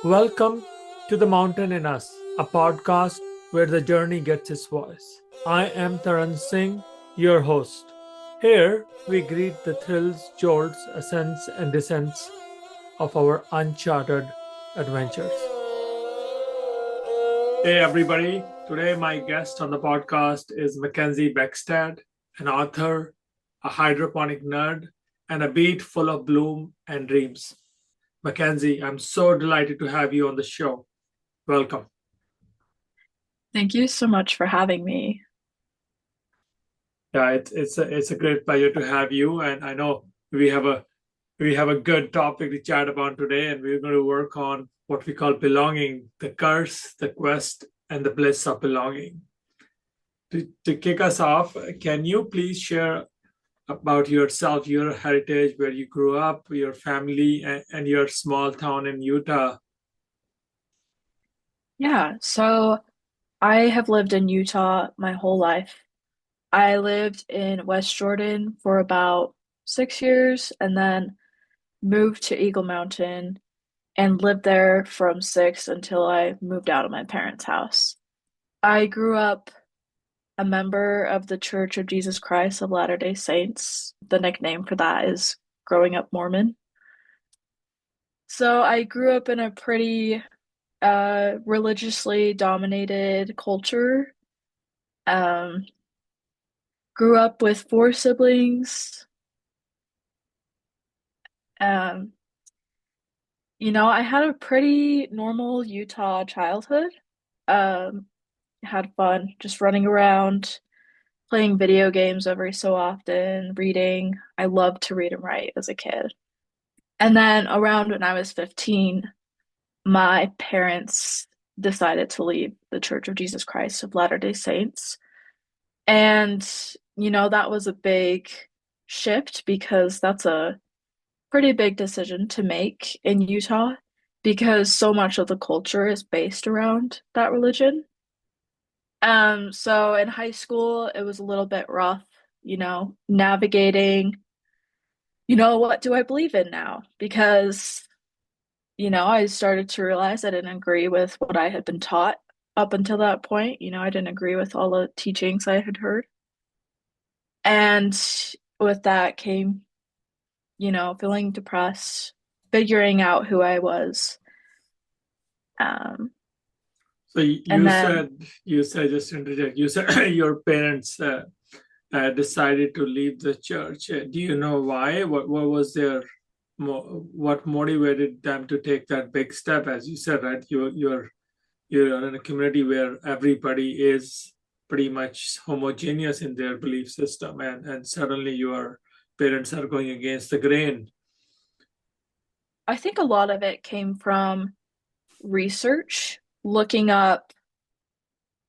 Welcome to The Mountain in Us, a podcast where the journey gets its voice. I am Taran Singh, your host. Here we greet the thrills, jolts, ascents, and descents of our uncharted adventures. Hey, everybody. Today, my guest on the podcast is Mackenzie Beckstad, an author, a hydroponic nerd, and a beat full of bloom and dreams. Mackenzie, I'm so delighted to have you on the show. Welcome. Thank you so much for having me. Yeah, it's a great pleasure to have you, and I know we have a good topic to chat about today, and we're going to work on what we call belonging, the curse, the quest, and the bliss of belonging. To kick us off, can you please share about yourself, your heritage, where you grew up, your family, and your small town in Utah? Yeah, so I have lived in Utah my whole life. I lived in West Jordan for about 6 years and then moved to Eagle Mountain and lived there from six until I moved out of my parents' house. I grew up a member of the Church of Jesus Christ of Latter-day Saints. The nickname for that is growing up Mormon. So I grew up in a pretty religiously dominated culture. Um, Grew up with four siblings. Um, I had a pretty normal Utah childhood. Um, had fun just running around, playing video games every so often, reading. I loved to read and write as a kid. And then around when I was 15, my parents decided to leave the Church of Jesus Christ of Latter-day Saints. And, that was a big shift because that's a pretty big decision to make in Utah because so much of the culture is based around that religion. So in high school, it was a little bit rough, navigating, what do I believe in now? Because, I started to realize I didn't agree with what I had been taught up until that point. I didn't agree with all the teachings I had heard. And with that came, feeling depressed, figuring out who I was. Um, So and you then said just to interject. You said your parents decided to leave the church. Do you know why? What was their what motivated them to take that big step? As you said, right? You're in a community where everybody is pretty much homogeneous in their belief system, and suddenly your parents are going against the grain. I think a lot of it came from research, looking up,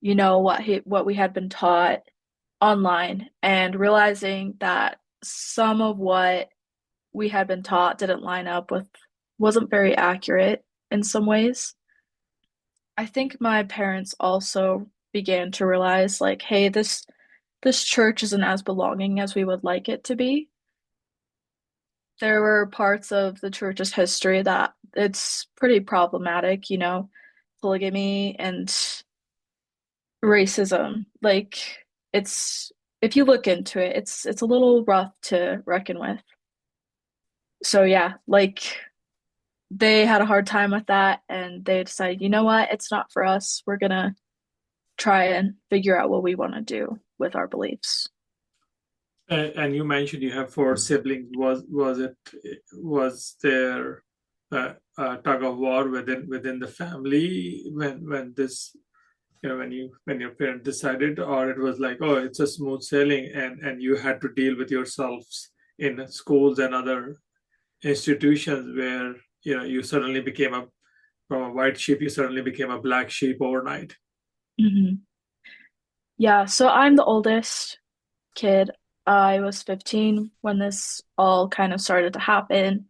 what we had been taught online and realizing that some of what we had been taught didn't line up with, wasn't very accurate in some ways. I think my parents also began to realize like, hey, this church isn't as belonging as we would like it to be. There were parts of the church's history that it's pretty problematic, polygamy and racism. Like it's if you look into it, it's a little rough to reckon with. So yeah, like they had a hard time with that and they decided, you know what, it's not for us. We're gonna try and figure out what we want to do with our beliefs. And you mentioned you have four siblings. Was there a tug of war within the family when this when your parents decided, or it was like, oh, it's a smooth sailing, and you had to deal with yourselves in schools and other institutions where you suddenly became a from a white sheep, you suddenly became a black sheep overnight. Hmm. Yeah, so I'm the oldest kid. I was 15 when this all kind of started to happen.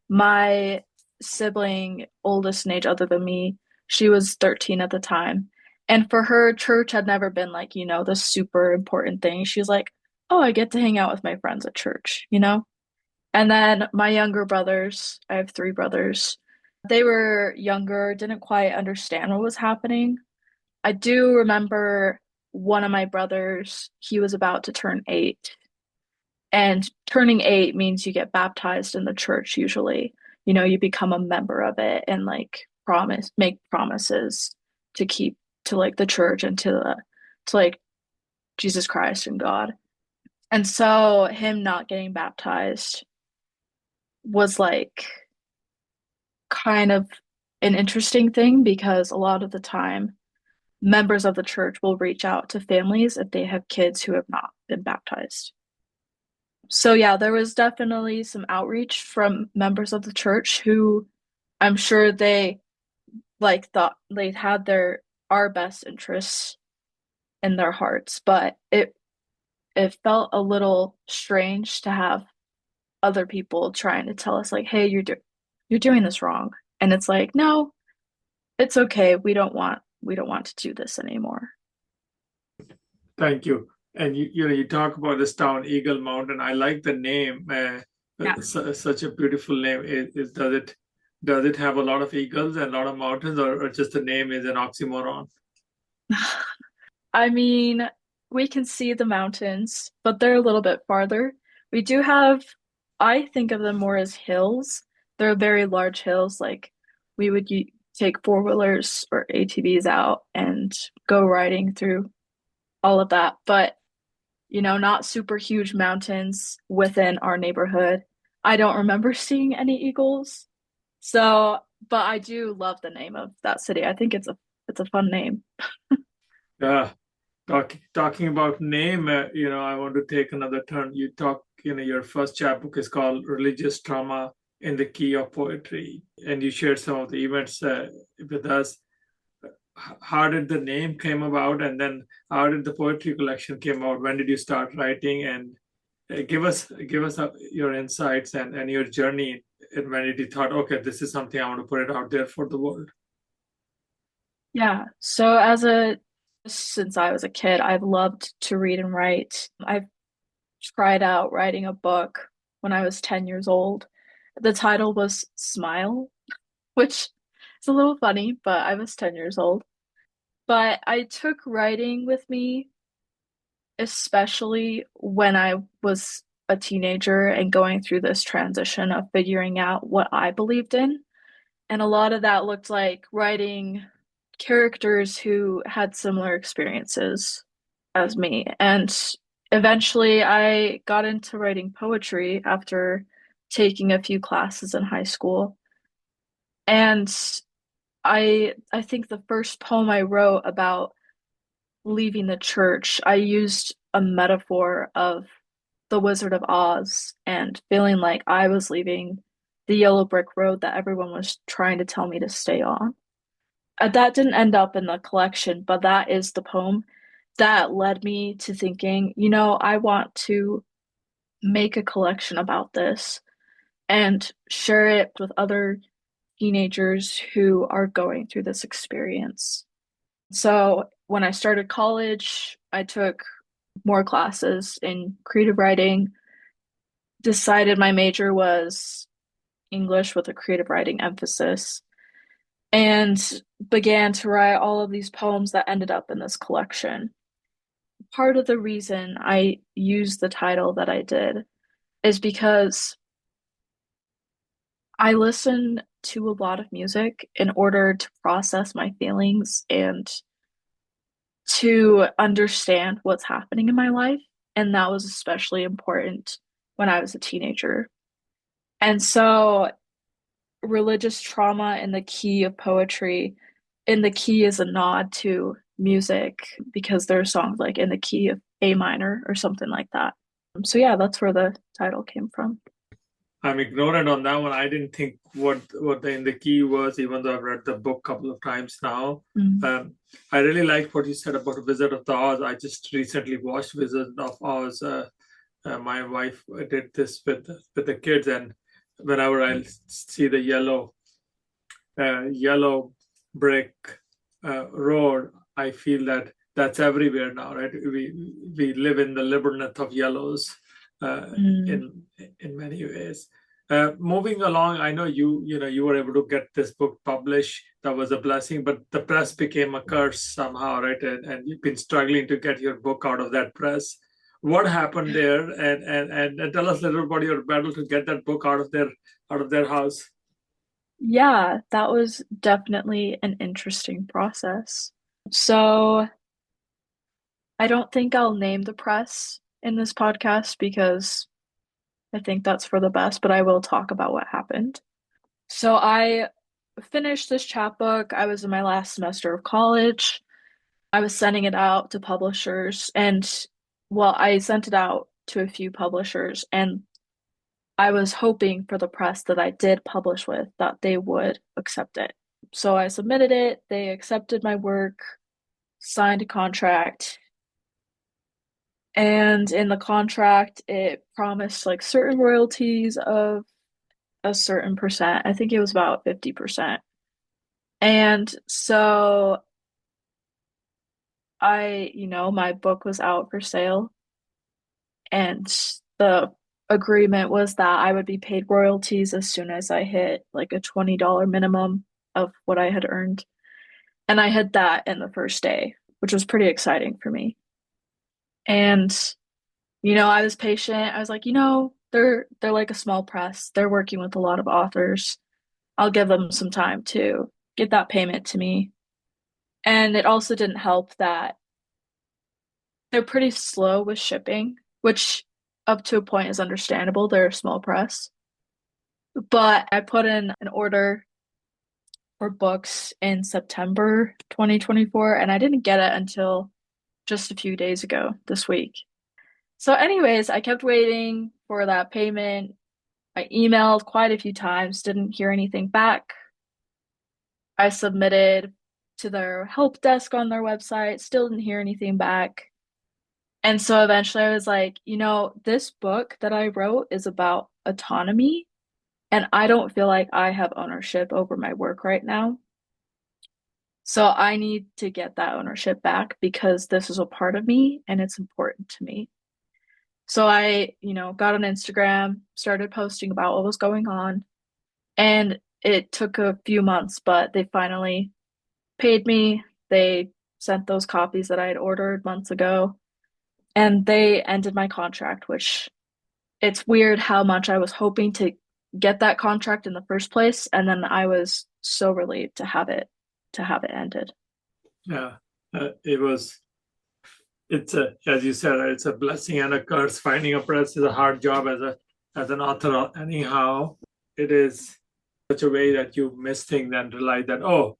My sibling, oldest in age other than me, she was 13 at the time. And for her, church had never been like, the super important thing. She was like, oh, I get to hang out with my friends at church. And then my younger brothers, I have three brothers, They were younger, didn't quite understand what was happening. I do remember one of my brothers, he was about to turn 8. And turning 8 means you get baptized in the church usually. You know, you become a member of it and like make promises to keep to like the church and to like Jesus Christ and God. And so him not getting baptized was like kind of an interesting thing because a lot of the time members of the church will reach out to families if they have kids who have not been baptized. So yeah, there was definitely some outreach from members of the church who I'm sure they like thought they had their our best interests in their hearts, but it felt a little strange to have other people trying to tell us like, "Hey, you're doing this wrong." And it's like, "No, it's okay. We don't want to do this anymore." Thank you. And you talk about this town, Eagle Mountain. I like the name. Yeah. Such a beautiful name. Does it have a lot of eagles and a lot of mountains, or just the name is an oxymoron? I mean, we can see the mountains, but they're a little bit farther. We do have, I think of them more as hills. They're very large hills. Like we would take four-wheelers or ATVs out and go riding through all of that. But, not super huge mountains within our neighborhood. I don't remember seeing any eagles. So, but I do love the name of that city. I think it's a fun name. Yeah. Talking about name, I want to take another turn. Your first chapbook is called Religious Trauma in the Key of Poetry, and you shared some of the events with us. How did the name came about, and then how did the poetry collection came out? When did you start writing? And give us your insights and your journey. And when did you thought, okay, this is something I want to put it out there for the world? Yeah. So since I was a kid, I've loved to read and write. I've tried out writing a book when I was 10 years old. The title was Smile, which is a little funny, but I was 10 years old. But I took writing with me, especially when I was a teenager and going through this transition of figuring out what I believed in. And a lot of that looked like writing characters who had similar experiences as me. And eventually I got into writing poetry after taking a few classes in high school. And I think the first poem I wrote about leaving the church, I used a metaphor of the Wizard of Oz and feeling like I was leaving the yellow brick road that everyone was trying to tell me to stay on. That didn't end up in the collection, but that is the poem that led me to thinking, I want to make a collection about this and share it with other teenagers who are going through this experience. So when I started college, I took more classes in creative writing, decided my major was English with a creative writing emphasis, and began to write all of these poems that ended up in this collection. Part of the reason I used the title that I did is because I listen to a lot of music in order to process my feelings and to understand what's happening in my life. And that was especially important when I was a teenager. And so, religious trauma in the key of poetry, in the key is a nod to music because there are songs like in the key of A minor or something like that. So, yeah, that's where the title came from. I'm ignorant on that one. I didn't think what the in the key was, even though I've read the book a couple of times now. Mm. I really like what you said about Wizard of the Oz. I just recently watched Wizard of Oz. My wife did this with the kids, and whenever I see the yellow brick road, I feel that that's everywhere now, right? We live in the labyrinth of yellows uh, Mm. in many ways. Moving along, I know you were able to get this book published. That was a blessing, but the press became a curse somehow, right? And you've been struggling to get your book out of that press. What happened there? And tell us a little about your battle to get that book out of their house. Yeah, that was definitely an interesting process. So I don't think I'll name the press in this podcast because I think that's for the best, but I will talk about what happened. So I finished this chapbook. I was in my last semester of college. I was sending it out to publishers, and well, I sent it out to a few publishers, and I was hoping for the press that I did publish with that they would accept it. So I submitted it, they accepted my work, signed a contract, and in the contract it promised like certain royalties of a certain percent. I think it was about 50%. And so my book was out for sale, and the agreement was that I would be paid royalties as soon as I hit like a $20 minimum of what I had earned. And I hit that in the first day, which was pretty exciting for me. And I was patient. I was like, they're like a small press. They're working with a lot of authors. I'll give them some time to get that payment to me. And it also didn't help that they're pretty slow with shipping, which up to a point is understandable. They're a small press. But I put in an order for books in September 2024, and I didn't get it until just a few days ago this week. So, anyways, I kept waiting for that payment. I emailed quite a few times, didn't hear anything back. I submitted to their help desk on their website, still didn't hear anything back. And so eventually I was like, this book that I wrote is about autonomy, and I don't feel like I have ownership over my work right now. So I need to get that ownership back because this is a part of me and it's important to me. So I, got on Instagram, started posting about what was going on, and it took a few months, but they finally paid me. They sent those copies that I had ordered months ago, and they ended my contract, which it's weird how much I was hoping to get that contract in the first place, and then I was so relieved to have it ended. Yeah, it was. It's a, as you said, it's a blessing and a curse. Finding a press is a hard job as an author. Anyhow, it is such a way that you miss things and realize that, oh,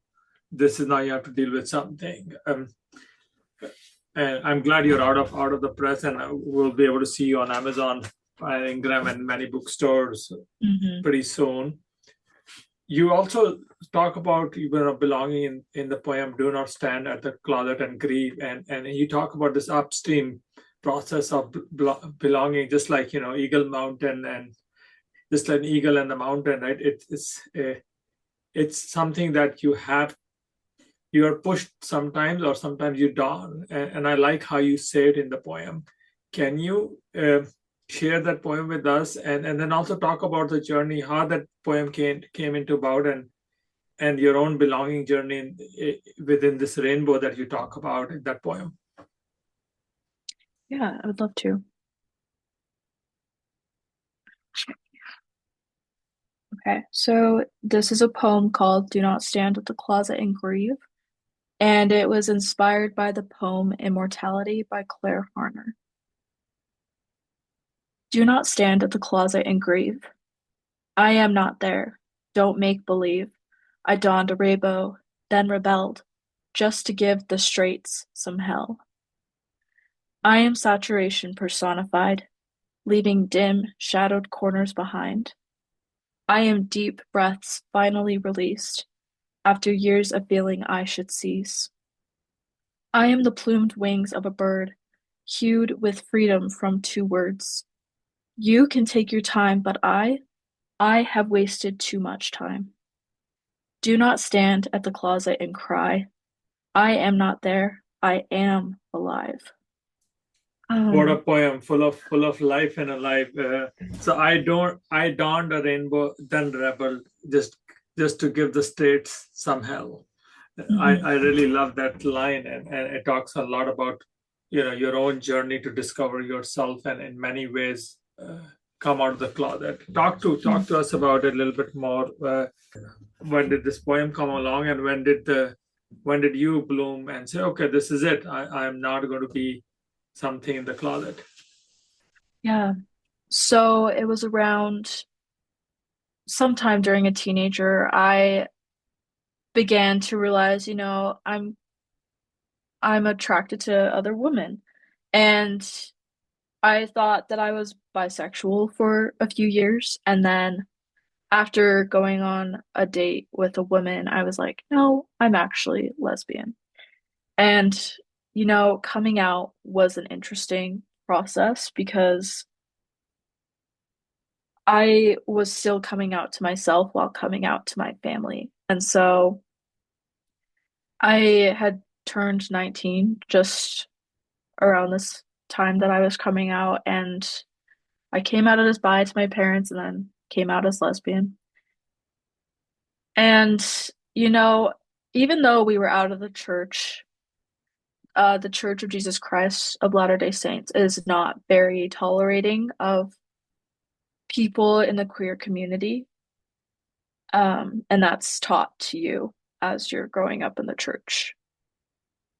this is now you have to deal with something. And I'm glad you're out of the press, and we'll be able to see you on Amazon, Ingram, and many bookstores Mm-hmm. pretty soon. You also talk about belonging in the poem "Do Not Stand at the Closet and Grieve," and you talk about this upstream process of belonging, just like Eagle Mountain, and just like an eagle and the mountain, right? It's something that you are pushed sometimes, or sometimes you don't. And I like how you say it in the poem. Can you share that poem with us, and then also talk about the journey, how that poem came into about, and your own belonging journey within this rainbow that you talk about in that poem? Yeah, I would love to. Okay, so this is a poem called Do Not Stand at the Closet and Grieve, and it was inspired by the poem Immortality by Claire Harner. Do not stand at the closet and grieve. I am not there. Don't make believe. I donned a rainbow, then rebelled, just to give the straights some hell. I am saturation personified, leaving dim, shadowed corners behind. I am deep breaths finally released, after years of feeling I should cease. I am the plumed wings of a bird, hued with freedom from two words. You can take your time, but I have wasted too much time. Do not stand at the closet and cry. I am not there. I am alive. What a Um, poem, full of life and a life. So I donned a rainbow, then rebelled, just to give the states some hell. mhm. I really love that line, and it talks a lot about your own journey to discover yourself, and in many ways come out of the closet. Talk to us about it a little bit more. When did this poem come along, and when did you bloom and say, okay, this is it. I'm not going to be something in the closet. Yeah. So it was around sometime during a teenager, I began to realize, I'm attracted to other women. And I thought that I was bisexual for a few years. And then after going on a date with a woman, I was like, no, I'm actually lesbian. And, coming out was an interesting process because I was still coming out to myself while coming out to my family. And so I had turned 19 just around this time that I was coming out, and I came out as bi to my parents and then came out as lesbian. And, you know, even though we were out of the Church of Jesus Christ of Latter-day Saints is not very tolerating of people in the queer community. And that's taught to you as you're growing up in the church.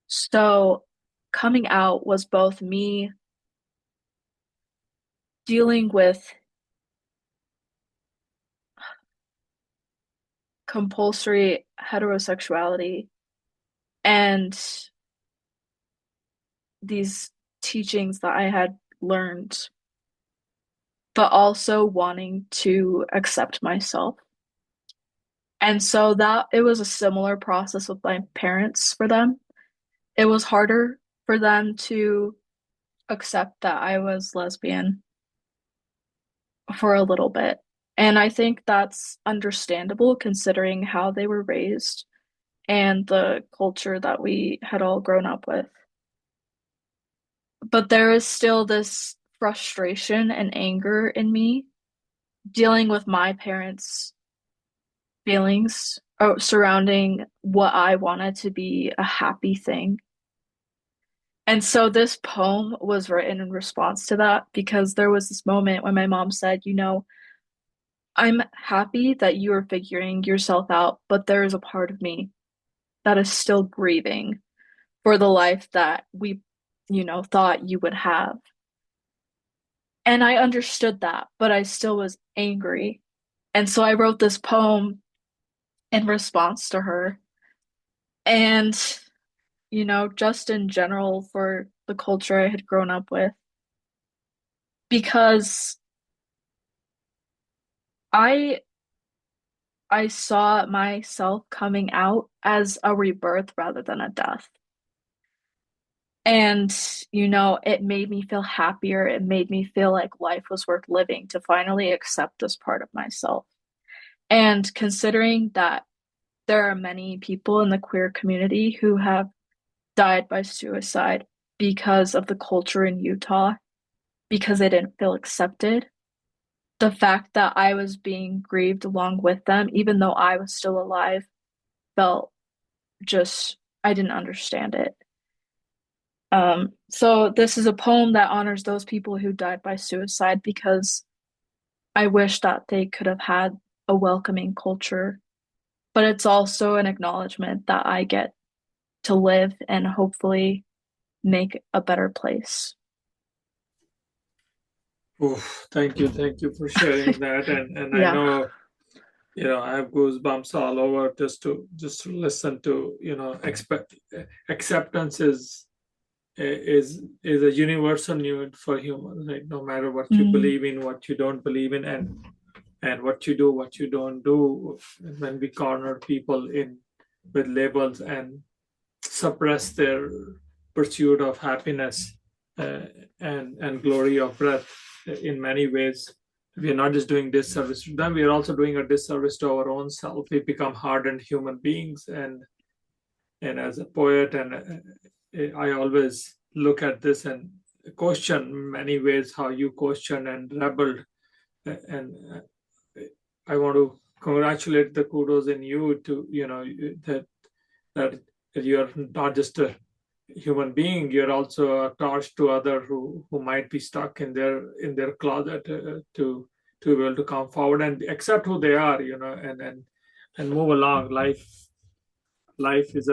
So coming out was both me dealing with compulsory heterosexuality and these teachings that I had learned, but also wanting to accept myself. And so that it was a similar process with my parents for them. It was harder for them to accept that I was lesbian for a little bit. And I think that's understandable considering how they were raised and the culture that we had all grown up with. But there is still this frustration and anger in me dealing with my parents' feelings surrounding what I wanted to be a happy thing. And so this poem was written in response to that because there was this moment when my mom said, I'm happy that you are figuring yourself out, but there is a part of me that is still grieving for the life that we, thought you would have. And I understood that, but I still was angry. And so I wrote this poem in response to her. And, just in general for the culture I had grown up with, because I I saw myself coming out as a rebirth rather than a death. And, it made me feel happier. It made me feel like life was worth living to finally accept this part of myself. And considering that there are many people in the queer community who have died by suicide because of the culture in Utah, because they didn't feel accepted, the fact that I was being grieved along with them, even though I was still alive, felt just, I didn't understand it. So this is a poem that honors those people who died by suicide because I wish that they could have had a welcoming culture, but it's also an acknowledgement that I get to live and hopefully make a better place. Oof, thank you for sharing that. And I Yeah. know, I have goosebumps all over just to listen to, acceptance is a universal need for humans, right? No matter what you Mm, believe in, what you don't believe in, and what you do, what you don't do. When we corner people in with labels and suppress their pursuit of happiness, uh, and glory of breath, in many ways we are not just doing disservice to them, we are also doing a disservice to our own self. We become hardened human beings, and as a poet, and I always look at this, and question many ways how you questioned and rebelled. And I want to congratulate the kudos in you to, that that you're not just a human being, you're also a torch to other who might be stuck in their closet, to be able to come forward and accept who they are, and move along. Life is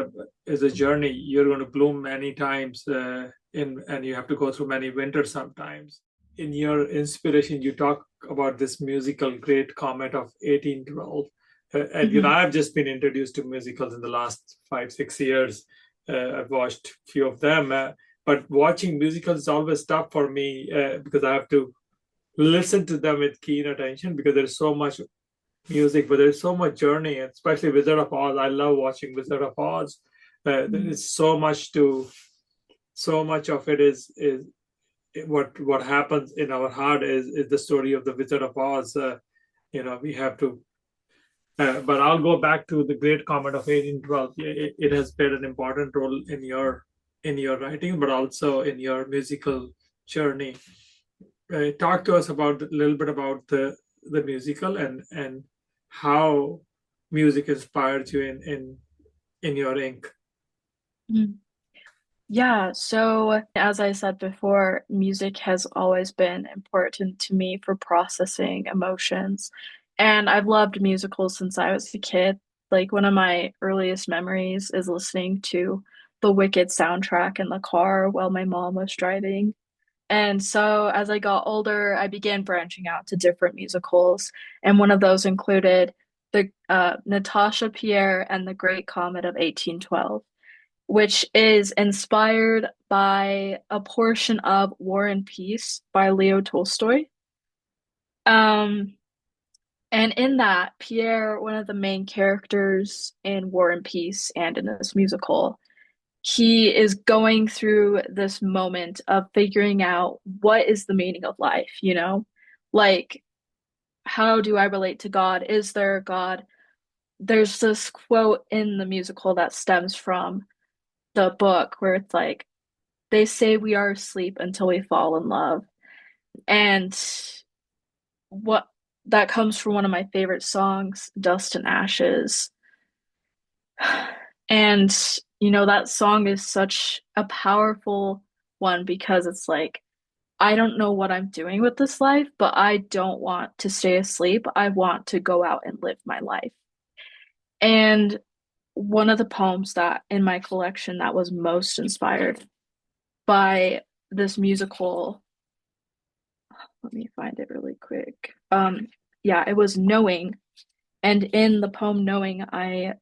a journey. You're going to bloom many times, and you have to go through many winters sometimes. In your inspiration, you talk about this musical Great Comet of 1812. And I've just been introduced to musicals in the last 5-6 years. I've watched a few of them, but watching musicals is always tough for me, because I have to listen to them with keen attention, because there's so much music, but there's so much journey, especially Wizard of Oz. I love watching Wizard of Oz. There is so much of it is what happens in our heart is the story of the Wizard of Oz. We have to. But I'll go back to the Great Comet of 1812. It has played an important role in your writing, but also in your musical journey. Talk to us a little bit about the musical and how music inspired you in your ink. Yeah, so as I said before, music has always been important to me for processing emotions. And I've loved musicals since I was a kid. Like one of my earliest memories is listening to the Wicked soundtrack in the car while my mom was driving. And so as I got older, I began branching out to different musicals. And one of those included the Natasha Pierre and the Great Comet of 1812, which is inspired by a portion of War and Peace by Leo Tolstoy. And in that, Pierre, one of the main characters in War and Peace and in this musical, he is going through this moment of figuring out what is the meaning of life, Like, how do I relate to God? Is there a God? There's this quote in the musical that stems from the book where it's like, they say we are asleep until we fall in love. And what that comes from one of my favorite songs, Dust and Ashes. And, that song is such a powerful one because it's like, I don't know what I'm doing with this life, but I don't want to stay asleep. I want to go out and live my life. And one of the poems that in my collection that was most inspired by this musical, let me find it really quick. Yeah, it was Knowing. And in the poem Knowing, I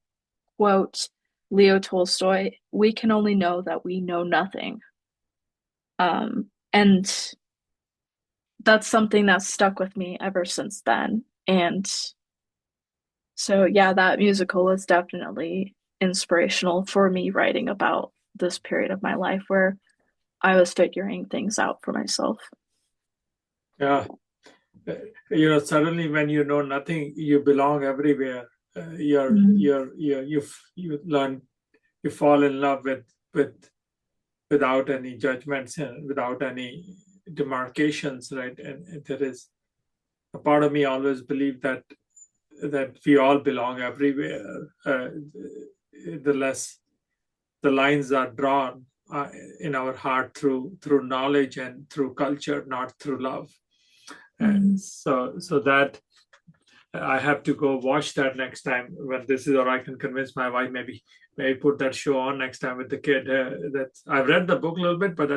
quote Leo Tolstoy, "We can only know that we know nothing." And that's something that's stuck with me ever since then. And so, yeah, that musical was definitely inspirational for me writing about this period of my life where I was figuring things out for myself. Yeah. Suddenly when you know nothing, you belong everywhere. You learn, you fall in love without any judgments and without any demarcations, right? And there is a part of me always believed that we all belong everywhere. The less the lines are drawn in our heart through knowledge and through culture, not through love. And so that I have to go watch that next time when this is, or I can convince my wife maybe put that show on next time with the kid. That I've read the book a little bit, but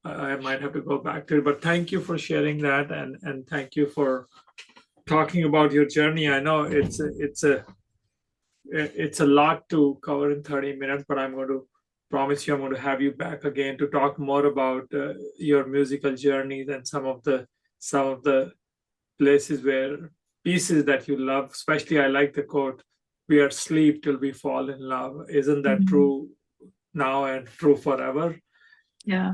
I might have to go back to it. But thank you for sharing that, and thank you for talking about your journey. I know it's a lot to cover in 30 minutes, but I'm going to promise you I'm going to have you back again to talk more about your musical journeys and some of the places where pieces that you love. Especially I like the quote, "We are asleep till we fall in love." Isn't that true now and true forever? Yeah.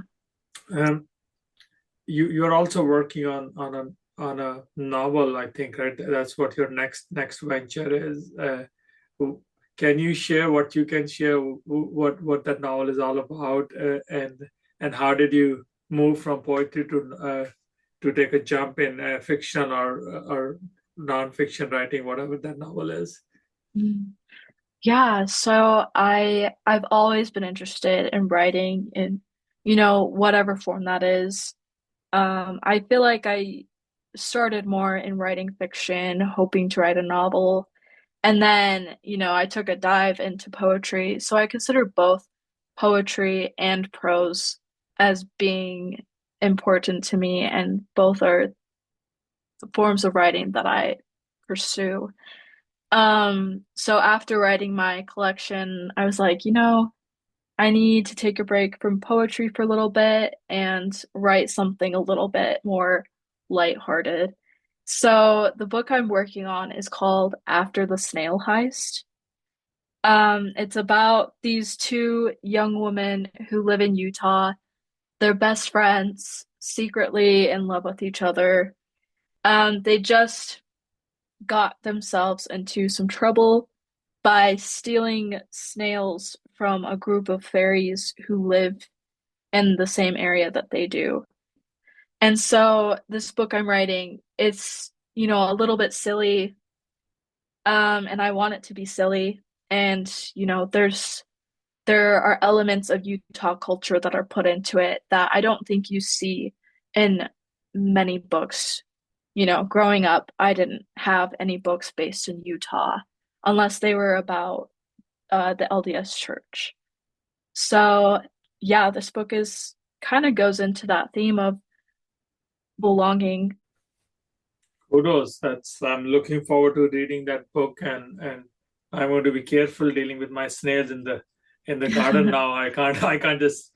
You're also working on a novel, I think, right? That's what your next venture is. Can you share what you can share, what that novel is all about, and how did you move from poetry to take a jump in fiction or non-fiction writing, whatever that novel is? Mm. Yeah, so I've always been interested in writing in, whatever form that is. I feel like I started more in writing fiction, hoping to write a novel. And then, I took a dive into poetry. So I consider both poetry and prose as being important to me, and both are the forms of writing that I pursue. So after writing my collection, I was like, I need to take a break from poetry for a little bit and write something a little bit more lighthearted. So the book I'm working on is called After the Snail Heist. It's about these two young women who live in Utah. They're best friends, secretly in love with each other. They just got themselves into some trouble by stealing snails from a group of fairies who live in the same area that they do. And so this book I'm writing, it's, a little bit silly, and I want it to be silly. And, there are elements of Utah culture that are put into it that I don't think you see in many books. Growing up, I didn't have any books based in Utah unless they were about the LDS Church. So, yeah, this book is kind of goes into that theme of belonging. Kudos. I'm looking forward to reading that book, and I'm going to be careful dealing with my snails in the garden now. I can't just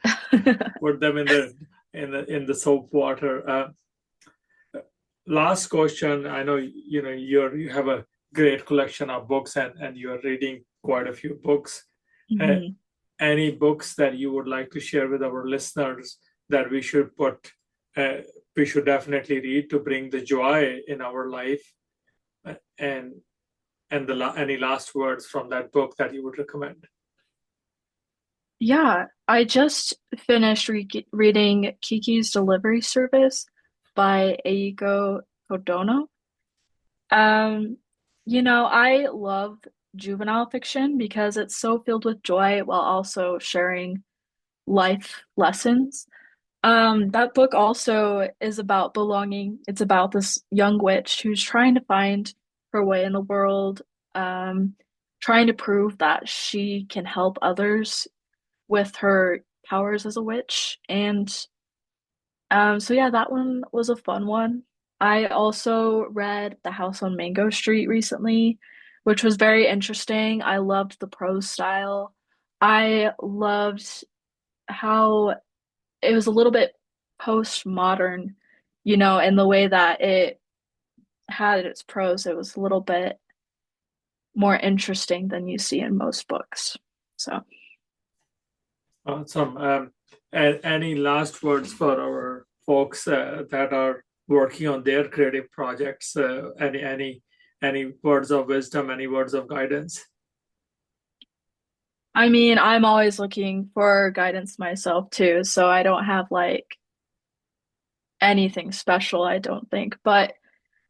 put them in the soap water. Last question. I know you have a great collection of books, and you're reading quite a few books. Mhm. Any books that you would like to share with our listeners that uh, we should definitely read to bring the joy in our life, and any last words from that book that you would recommend? Yeah, I just finished reading Kiki's Delivery Service by Eiko Kodono. Um, I love juvenile fiction because it's so filled with joy while also sharing life lessons. That book also is about belonging. It's about this young witch who's trying to find her way in the world, um, trying to prove that she can help others with her powers as a witch. And so yeah, that one was a fun one. I also read The House on Mango Street recently, which was very interesting. I loved the prose style. I loved how it was a little bit postmodern, in the way that it had its prose. It was a little bit more interesting than you see in most books. So, Awesome. And any last words for our folks that are working on their creative projects? Any words of wisdom? Any words of guidance? I mean, I'm always looking for guidance myself too, so I don't have like anything special, I don't think, but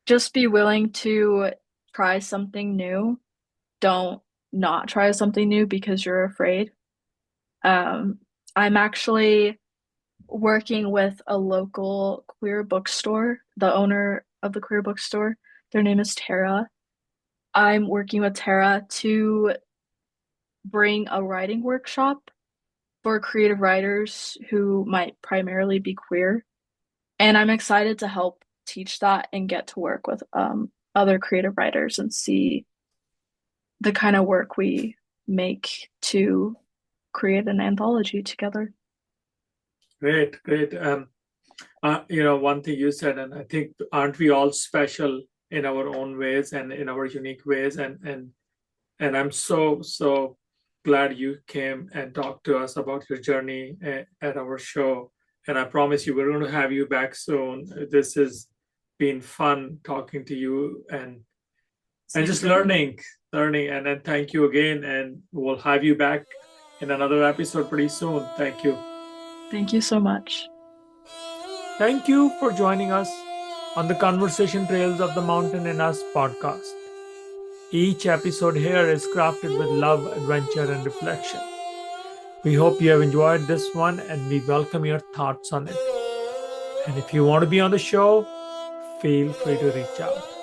just be willing to try something new. Don't not try something new because you're afraid. Um, I'm actually working with a local queer bookstore, the owner of the queer bookstore. Their name is Tara. I'm working with Tara to bring a writing workshop for creative writers who might primarily be queer. And I'm excited to help teach that and get to work with other creative writers and see the kind of work we make to create an anthology together. Great, great. One thing you said, and I think, aren't we all special in our own ways and in our unique ways? And I'm so glad you came and talked to us about your journey at our show. And I promise you, we're going to have you back soon. This has been fun talking to you and Same just here. learning. And then thank you again, and we'll have you back in another episode pretty soon. Thank you. Thank you so much. Thank you for joining us on the Conversation Trails of the Mountain and Us podcast. Each episode here is crafted with love, adventure, and reflection. We hope you have enjoyed this one and we welcome your thoughts on it. And if you want to be on the show, feel free to reach out.